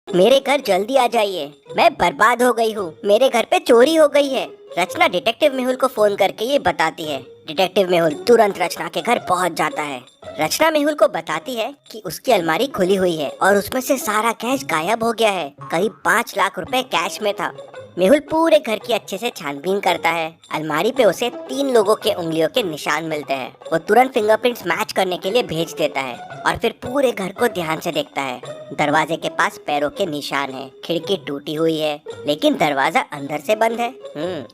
मेरे घर जल्दी आ जाइए, मैं बर्बाद हो गई हूँ। मेरे घर पे चोरी हो गई है। रचना डिटेक्टिव मेहुल को फोन करके ये बताती है। डिटेक्टिव मेहुल तुरंत रचना के घर पहुँच जाता है। रचना मेहुल को बताती है कि उसकी अलमारी खुली हुई है और उसमें से सारा कैश गायब हो गया है। करीब 5 लाख रुपए कैश में था। मेहुल पूरे घर की अच्छे से छानबीन करता है। अलमारी पे उसे 3 लोगों के उंगलियों के निशान मिलते हैं। वो तुरंत फिंगरप्रिंट्स मैच करने के लिए भेज देता है और फिर पूरे घर को ध्यान से देखता है। दरवाजे के पास पैरों के निशान हैं। खिड़की टूटी हुई है लेकिन दरवाजा अंदर से बंद है।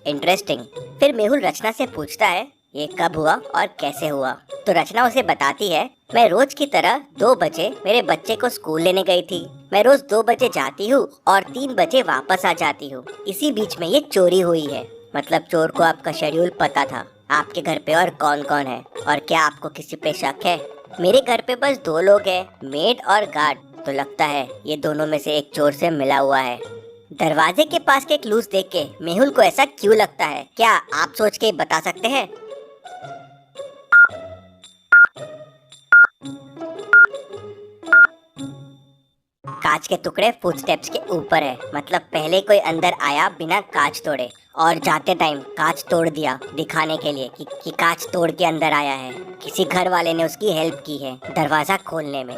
इंटरेस्टिंग। फिर मेहुल रचना से पूछता है ये कब हुआ और कैसे हुआ। तो रचना उसे बताती है, मैं रोज की तरह 2 बजे मेरे बच्चे को स्कूल लेने गई थी। मैं रोज 2 बजे जाती हूँ और 3 बजे वापस आ जाती हूँ। इसी बीच में ये चोरी हुई है। मतलब चोर को आपका शेड्यूल पता था। आपके घर पे और कौन कौन है और क्या आपको किसी पे शक है? मेरे घर पे बस 2 लोग हैं, मेड और गार्ड। तो लगता है ये दोनों में से एक चोर से मिला हुआ है। दरवाजे के पास के क्लूज देख के मेहुल को ऐसा क्यों लगता है, क्या आप सोच के बता सकते हैं? कांच के टुकड़े फुटस्टेप्स के ऊपर है। मतलब पहले कोई अंदर आया बिना कांच तोड़े और जाते टाइम कांच तोड़ दिया दिखाने के लिए कि कांच तोड़ के अंदर आया है। किसी घर वाले ने उसकी हेल्प की है दरवाजा खोलने में।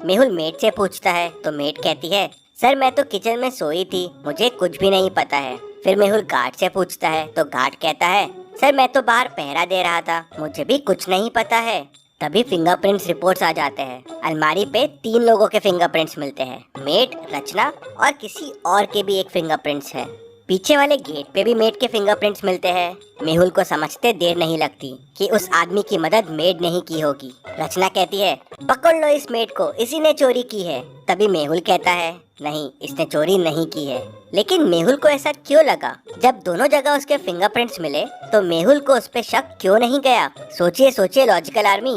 मेहुल मेड से पूछता है तो मेड कहती है, सर मैं तो किचन में सोई थी, मुझे कुछ भी नहीं पता है। फिर मेहुल गार्ड से पूछता है तो गार्ड कहता है, सर मैं तो बाहर पहरा दे रहा था, मुझे भी कुछ नहीं पता है। तभी फिंगरप्रिंट्स रिपोर्ट्स आ जाते हैं। अलमारी पे 3 लोगों के फिंगरप्रिंट्स मिलते हैं, मेड, रचना और किसी और के भी एक फिंगरप्रिंट्स है। पीछे वाले गेट पे भी मेड के फिंगरप्रिंट्स मिलते हैं। मेहुल को समझते देर नहीं लगती कि उस आदमी की मदद मेड ने ही की होगी। रचना कहती है, पकड़ लो इस मेड को, इसी ने चोरी की है। तभी मेहुल कहता है, नहीं इसने चोरी नहीं की है। लेकिन मेहुल को ऐसा क्यों लगा? जब दोनों जगह उसके फिंगरप्रिंट्स मिले तो मेहुल को उस पे शक क्यों नहीं गया? सोचिए सोचिए लॉजिकल आर्मी।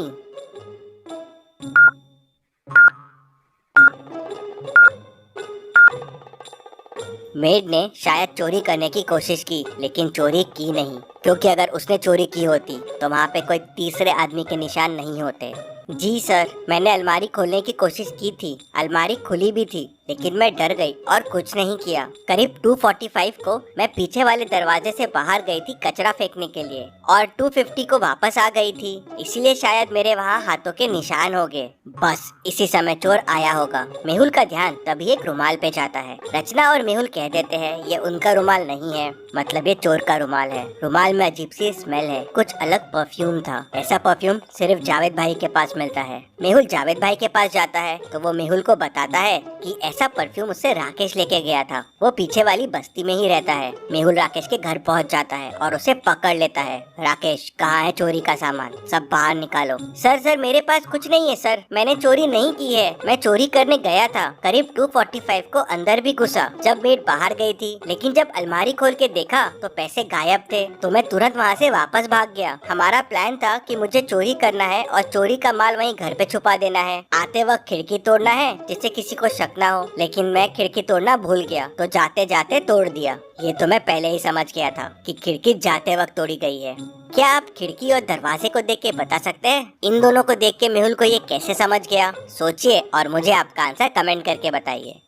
मेड ने शायद चोरी करने की कोशिश की लेकिन चोरी की नहीं, क्योंकि अगर उसने चोरी की होती तो वहाँ पे कोई तीसरे आदमी के निशान नहीं होते। जी सर, मैंने अलमारी खोलने की कोशिश की थी, अलमारी खुली भी थी लेकिन मैं डर गई और कुछ नहीं किया। करीब 2:45 को मैं पीछे वाले दरवाजे से बाहर गई थी कचरा फेंकने के लिए और 2:50 को वापस आ गई थी, इसलिए शायद मेरे वहाँ हाथों के निशान हो गए। बस इसी समय चोर आया होगा। मेहुल का ध्यान तभी एक रुमाल पे जाता है। रचना और मेहुल कह देते हैं ये उनका रुमाल नहीं है, मतलब ये चोर का रुमाल है। रुमाल में अजीब सी स्मेल है, कुछ अलग परफ्यूम था। ऐसा परफ्यूम सिर्फ जावेद भाई के पास मिलता है। मेहुल जावेद भाई के पास जाता है तो वो मेहुल को बताता है कि ऐसा परफ्यूम उससे राकेश लेके गया था। वो पीछे वाली बस्ती में ही रहता है। मेहुल राकेश के घर पहुंच जाता है और उसे पकड़ लेता है। राकेश, कहाँ है चोरी का सामान? सब बाहर निकालो। सर मेरे पास कुछ नहीं है सर, मैंने चोरी नहीं की है, मैं चोरी करने गया था। करीब 2:45 को अंदर भी घुसा जब मेड बाहर गई थी, लेकिन जब अलमारी खोल के देखा तो पैसे गायब थे, तो मैं तुरंत वहाँ से वापस भाग गया। हमारा प्लान था कि मुझे चोरी करना है और चोरी का माल वहीं घर पे छुपा देना है। आते वक्त खिड़की तोड़ना है जिससे किसी को शक ना हो, लेकिन मैं खिड़की तोड़ना भूल गया तो जाते जाते तोड़ दिया। ये तो मैं पहले ही समझ गया था कि खिड़की जाते वक्त तोड़ी गई है। क्या आप खिड़की और दरवाजे को देख के बता सकते हैं इन दोनों को देख के मेहुल को ये कैसे समझ गया? सोचिए और मुझे आपका आंसर कमेंट करके बताइए।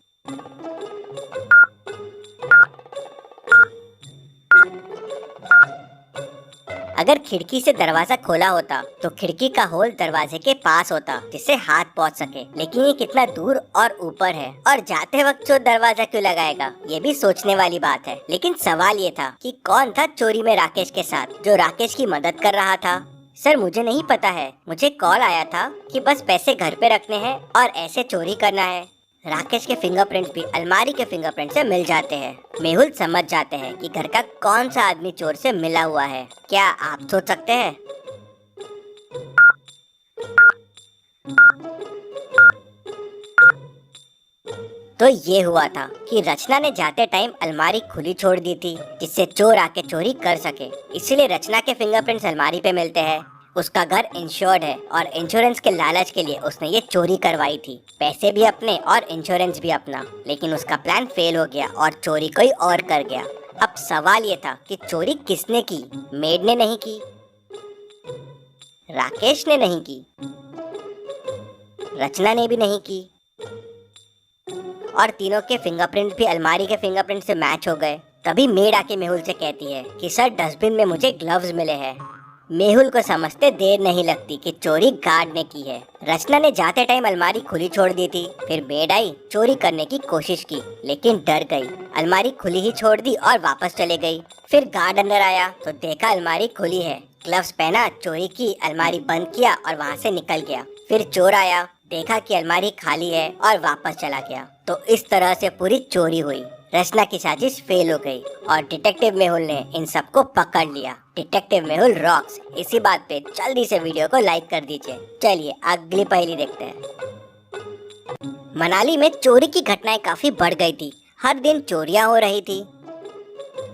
अगर खिड़की से दरवाजा खोला होता तो खिड़की का होल दरवाजे के पास होता जिससे हाथ पहुंच सके, लेकिन ये कितना दूर और ऊपर है और जाते वक्त चोर दरवाजा क्यों लगाएगा? ये भी सोचने वाली बात है। लेकिन सवाल ये था कि कौन था चोरी में राकेश के साथ जो राकेश की मदद कर रहा था? सर मुझे नहीं पता है, मुझे कॉल आया था कि बस पैसे घर पे रखने हैं और ऐसे चोरी करना है। राकेश के फिंगरप्रिंट्स भी अलमारी के फिंगरप्रिंट से मिल जाते हैं। मेहुल समझ जाते हैं कि घर का कौन सा आदमी चोर से मिला हुआ है। क्या आप सोच सकते हैं? तो ये हुआ था कि रचना ने जाते टाइम अलमारी खुली छोड़ दी थी जिससे चोर आके चोरी कर सके, इसलिए रचना के फिंगरप्रिंट्स अलमारी पे मिलते हैं। उसका घर इंश्योर्ड है और इंश्योरेंस के लालच के लिए उसने ये चोरी करवाई थी, पैसे भी अपने और इंश्योरेंस भी अपना। लेकिन उसका प्लान फेल हो गया और चोरी कोई और कर गया। अब सवाल ये था कि चोरी किसने की? मेड ने नहीं की, राकेश ने नहीं की, रचना ने भी नहीं की और तीनों के फिंगरप्रिंट भी अलमारी के फिंगरप्रिंट से मैच हो गए। तभी मेड आके मेहुल से कहती है कि सर डस्टबिन में मुझे ग्लव्स मिले हैं। मेहुल को समझते देर नहीं लगती कि चोरी गार्ड ने की है। रचना ने जाते टाइम अलमारी खुली छोड़ दी थी। फिर मेड आई, चोरी करने की कोशिश की लेकिन डर गई, अलमारी खुली ही छोड़ दी और वापस चले गई। फिर गार्ड अंदर आया तो देखा अलमारी खुली है, ग्लव्स पहना, चोरी की, अलमारी बंद किया और वहाँ से निकल गया। फिर चोर आया, देखा कि अलमारी खाली है और वापस चला गया। तो इस तरह से पूरी चोरी हुई। रचना की साजिश फेल हो गई और डिटेक्टिव मेहुल ने इन सबको पकड़ लिया। Detective Mehul rocks. इसी बात पे जल्दी से वीडियो को लाइक कर दीजिए। चलिए अगली पहेली देखते हैं। मनाली में चोरी की घटनाएं काफी बढ़ गई थी। हर दिन चोरियां हो रही थी।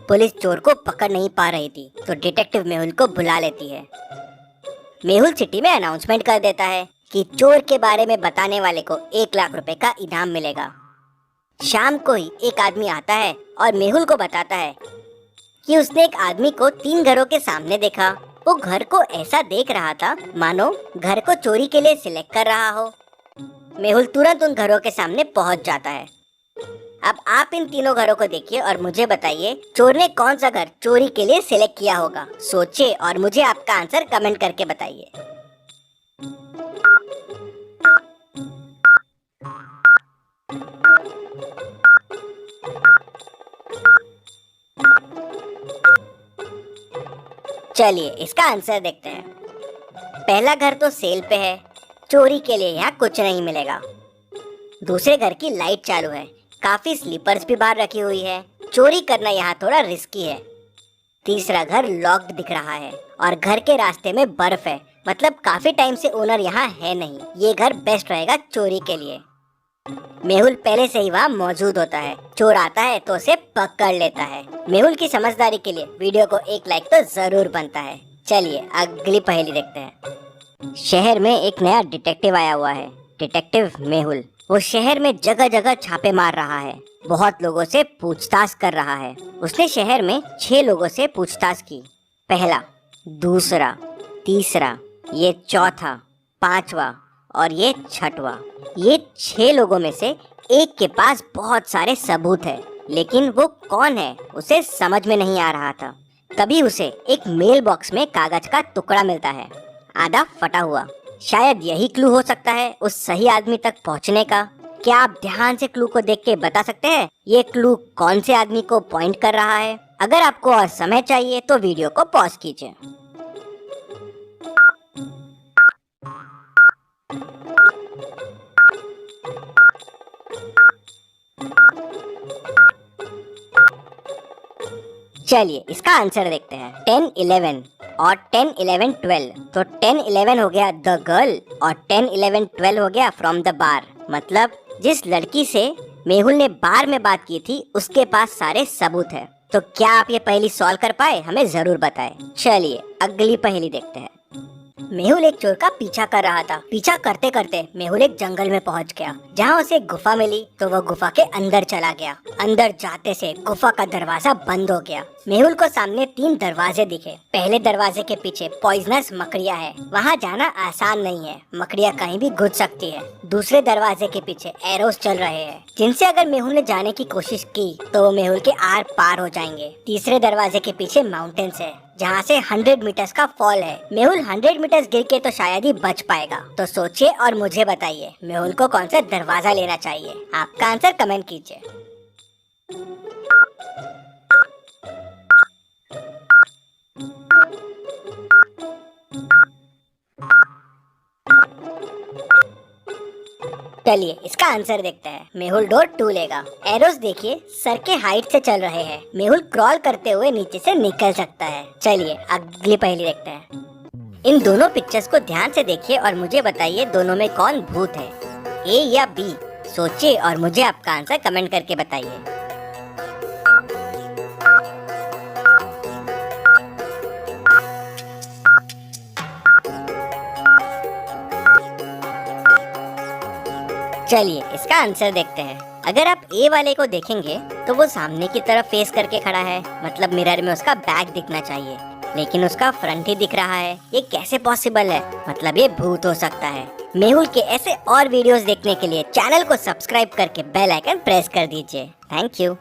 पुलिस चोर को पकड़ नहीं पा रही थी तो डिटेक्टिव मेहुल को बुला लेती है। मेहुल सिटी में अनाउंसमेंट कर देता है कि चोर के बारे में बताने वाले को 1 लाख रुपए का इनाम मिलेगा। शाम को ही एक आदमी आता है और मेहुल को बताता है कि उसने एक आदमी को 3 घरों के सामने देखा। वो घर को ऐसा देख रहा था मानो घर को चोरी के लिए सिलेक्ट कर रहा हो। मेहुल तुरंत उन घरों के सामने पहुंच जाता है। अब आप इन तीनों घरों को देखिए और मुझे बताइए चोर ने कौन सा घर चोरी के लिए सिलेक्ट किया होगा। सोचिए और मुझे आपका आंसर कमेंट करके बताइए। चलिए इसका आंसर देखते हैं। पहला घर तो सेल पे है, चोरी के लिए यहाँ कुछ नहीं मिलेगा। दूसरे घर की लाइट चालू है, काफी स्लीपर्स भी बाहर रखी हुई है, चोरी करना यहाँ थोड़ा रिस्की है। तीसरा घर लॉक्ड दिख रहा है और घर के रास्ते में बर्फ है, मतलब काफी टाइम से ओनर यहाँ है नहीं। ये घर बेस्ट रहेगा चोरी के लिए। मेहुल पहले से ही वहाँ मौजूद होता है, चोर आता है तो उसे पकड़ लेता है। मेहुल की समझदारी के लिए वीडियो को 1 लाइक तो जरूर बनता है। चलिए अगली पहेली देखते हैं। शहर में एक नया डिटेक्टिव आया हुआ है, डिटेक्टिव मेहुल। वो शहर में जगह जगह छापे मार रहा है, बहुत लोगों से पूछताछ कर रहा है। उसने शहर में 6 लोगों से पूछताछ की। पहला, दूसरा, तीसरा, ये चौथा, 5वां और ये 6वां। ये 6 लोगों में से एक के पास बहुत सारे सबूत है, लेकिन वो कौन है उसे समझ में नहीं आ रहा था। तभी उसे एक मेल बॉक्स में कागज का टुकड़ा मिलता है, आधा फटा हुआ। शायद यही क्लू हो सकता है उस सही आदमी तक पहुंचने का। क्या आप ध्यान से क्लू को देख के बता सकते हैं ये क्लू कौन से आदमी को पॉइंट कर रहा है? अगर आपको और समय चाहिए तो वीडियो को पॉज कीजिए। चलिए इसका आंसर देखते हैं। 10, 11 और 10, 11, 12। तो 10, 11 हो गया द गर्ल और 10, 11, 12 हो गया फ्रॉम द बार। मतलब जिस लड़की से मेहुल ने बार में बात की थी उसके पास सारे सबूत है। तो क्या आप ये पहेली सॉल्व कर पाए? हमें जरूर बताएं। चलिए अगली पहेली देखते हैं। मेहुल एक चोर का पीछा कर रहा था। पीछा करते करते मेहुल एक जंगल में पहुंच गया, जहां उसे एक गुफा मिली। तो वह गुफा के अंदर चला गया। अंदर जाते से गुफा का दरवाजा बंद हो गया। मेहुल को सामने 3 दरवाजे दिखे। पहले दरवाजे के पीछे पॉइजनस मकड़ियां है, वहां जाना आसान नहीं है, मकड़ियां कहीं भी घुस सकती है। दूसरे दरवाजे के पीछे एरोस चल रहे हैं, जिनसे अगर मेहुल ने जाने की कोशिश की तो वो मेहुल के आर पार हो जाएंगे। तीसरे दरवाजे के पीछे माउंटेन्स है, जहाँ से 100 मीटर्स का फॉल है। मेहुल 100 मीटर्स गिर के तो शायद ही बच पाएगा। तो सोचिए और मुझे बताइए मेहुल को कौन सा दरवाजा लेना चाहिए। आपका आंसर कमेंट कीजिए। चलिए इसका आंसर देखते हैं। मेहुल डोर 2 लेगा। एरोस देखिए सर के हाइट से चल रहे हैं। मेहुल क्रॉल करते हुए नीचे से निकल सकता है। चलिए अगली पहेली देखते हैं। इन दोनों पिक्चर्स को ध्यान से देखिए और मुझे बताइए दोनों में कौन भूत है, ए या बी। सोचिए और मुझे आपका आंसर कमेंट करके बताइए। चलिए इसका आंसर देखते हैं। अगर आप ए वाले को देखेंगे तो वो सामने की तरफ फेस करके खड़ा है, मतलब मिरर में उसका बैक दिखना चाहिए। लेकिन उसका फ्रंट ही दिख रहा है, ये कैसे पॉसिबल है? मतलब ये भूत हो सकता है। मेहुल के ऐसे और वीडियोस देखने के लिए चैनल को सब्सक्राइब करके बेल आइकन प्रेस कर दीजिए। Thank you.